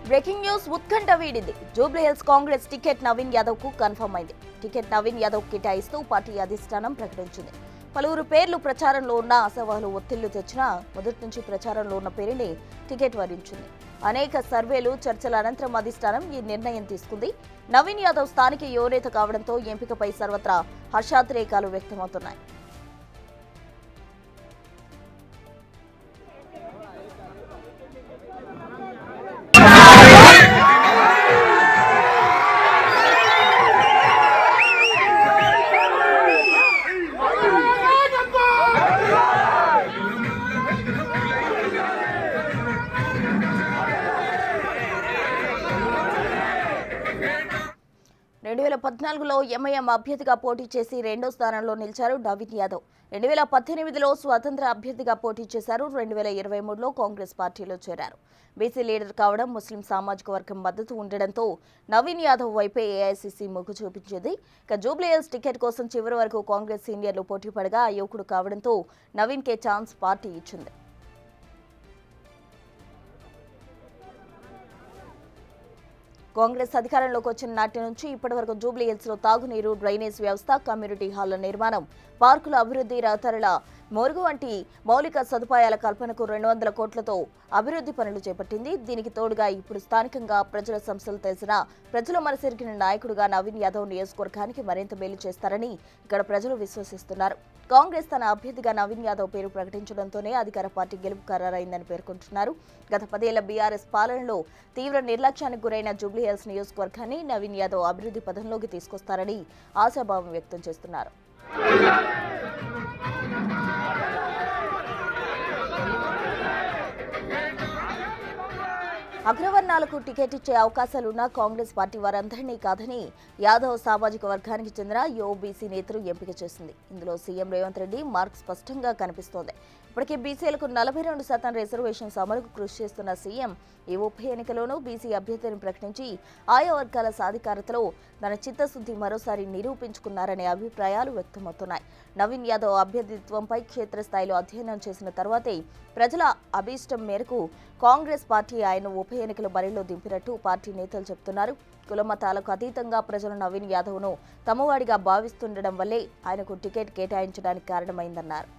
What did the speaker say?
Breaking news ఉత్కంఠ వీడింది. Jubilee Hills Congress ticket Naveen Yadav కు confirm అయింది. టికెట్ నవీన్ యాదవ్ కేటాయిస్తూ పార్టీ అధిష్టానం ప్రకటించింది. పలువురు పేర్లు ప్రచారంలో ఉన్న అసవాలు ఒత్తిళ్లు తెచ్చినా మొదటి నుంచి ప్రచారంలో ఉన్న పేరుని టికెట్ వరించింది. అనేక సర్వేలు చర్చల అనంతరం అధిష్టానం ఈ నిర్ణయం తీసుకుంది. నవీన్ యాదవ్ స్థానిక యువనేత కావడంతో ఎంపికపై సర్వత్రా హర్షాతిరేకాలు వ్యక్తమవుతున్నాయి. రెండు 2014లో ఎంఐఎం అభ్యర్థిగా పోటీ చేసి రెండో స్థానంలో నిలిచారు నవీన్ యాదవ్. 2018లో స్వతంత్ర అభ్యర్థిగా పోటీ చేశారు. 2023లో కాంగ్రెస్ పార్టీలో చేరారు. బీసీ లీడర్ కావడం, ముస్లిం సామాజిక వర్గం మద్దతు ఉండడంతో నవీన్ యాదవ్ వైపే ఏఐసీసీ మొగ్గు చూపించింది. ఇక జూబ్లీహిల్స్ టికెట్ కోసం చివరి వరకు కాంగ్రెస్ సీనియర్లు పోటీ పడగా ఆ యువకుడు కావడంతో నవీన్ కే ఛాన్స్ పార్టీ ఇచ్చింది. కాంగ్రెస్ అధికారంలోకి వచ్చిన నాటి నుంచి ఇప్పటి వరకు జూబ్లీహిల్స్ లో తాగునీరు, డ్రైనేజ్ వ్యవస్థ, కమ్యూనిటీ హాళ్ల నిర్మాణం, పార్కుల అభివృద్ధి, రహదారుల మరుగు వంటి మౌలిక సదుపాయాల కల్పనకు 200 కోట్లతో అభివృద్ధి పనులు చేపట్టింది. దీనికి తోడుగా ఇప్పుడు స్థానికంగా ప్రజల సమస్యలు తెలిసిన ప్రజల మనసెరిగిన నాయకుడిగా నవీన్ యాదవ్ నియోజకవర్గానికి మరింత మేలు చేస్తారని ఇక్కడ ప్రజలు విశ్వసిస్తున్నారు. కాంగ్రెస్ తన అభ్యర్థిగా నవీన్ యాదవ్ పేరు ప్రకటించడంతోనే అధికార పార్టీ గెలుపు ఖరారైందని పేర్కొంటున్నారు. గత 10 ఏళ్ల బీఆర్ఎస్ పాలనలో తీవ్ర నిర్లక్ష్యానికి గురైన జూబ్లీహిల్స్ నియోజకవర్గాన్ని నవీన్ యాదవ్ అభివృద్ధి పథంలోకి తీసుకొస్తారని ఆశాభావం వ్యక్తం చేస్తున్నారు. అగ్రవర్ణాలకు టికెట్ ఇచ్చే అవకాశాలున్న కాంగ్రెస్ పార్టీ వారందరినీ కాదని యాదవ్ సామాజిక వర్గానికి చెందిన ఓబీసీ నేతలు ఎంపిక చేసింది. ఇందులో సీఎం రేవంత్ రెడ్డి మార్క్ స్పష్టంగా కనిపిస్తోంది. ఇప్పటికే బీసీలకు 42% రిజర్వేషన్స్ అమలుకు కృషి చేస్తున్న సీఎం ఈ ఉప ఎన్నికలోనూ బీసీ అభ్యర్థిని ప్రకటించి ఆయా వర్గాల సాధికారతలో తన చిత్తశుద్ధి మరోసారి నిరూపించుకున్నారనే అభిప్రాయాలు వ్యక్తమవుతున్నాయి. నవీన్ యాదవ్ అభ్యర్థిత్వంపై క్షేత్రస్థాయిలో అధ్యయనం చేసిన తర్వాతే ప్రజల అభీష్టం మేరకు కాంగ్రెస్ పార్టీ ఆయన ఉప ఎన్నికల బరిలో దింపినట్టు పార్టీ నేతలు చెబుతున్నారు. కులమతాలకు అతీతంగా ప్రజలు నవీన్ యాదవ్ను తమవాడిగా భావిస్తుండడం వల్లే ఆయనకు టికెట్ కేటాయించడానికి కారణమైందన్నారు.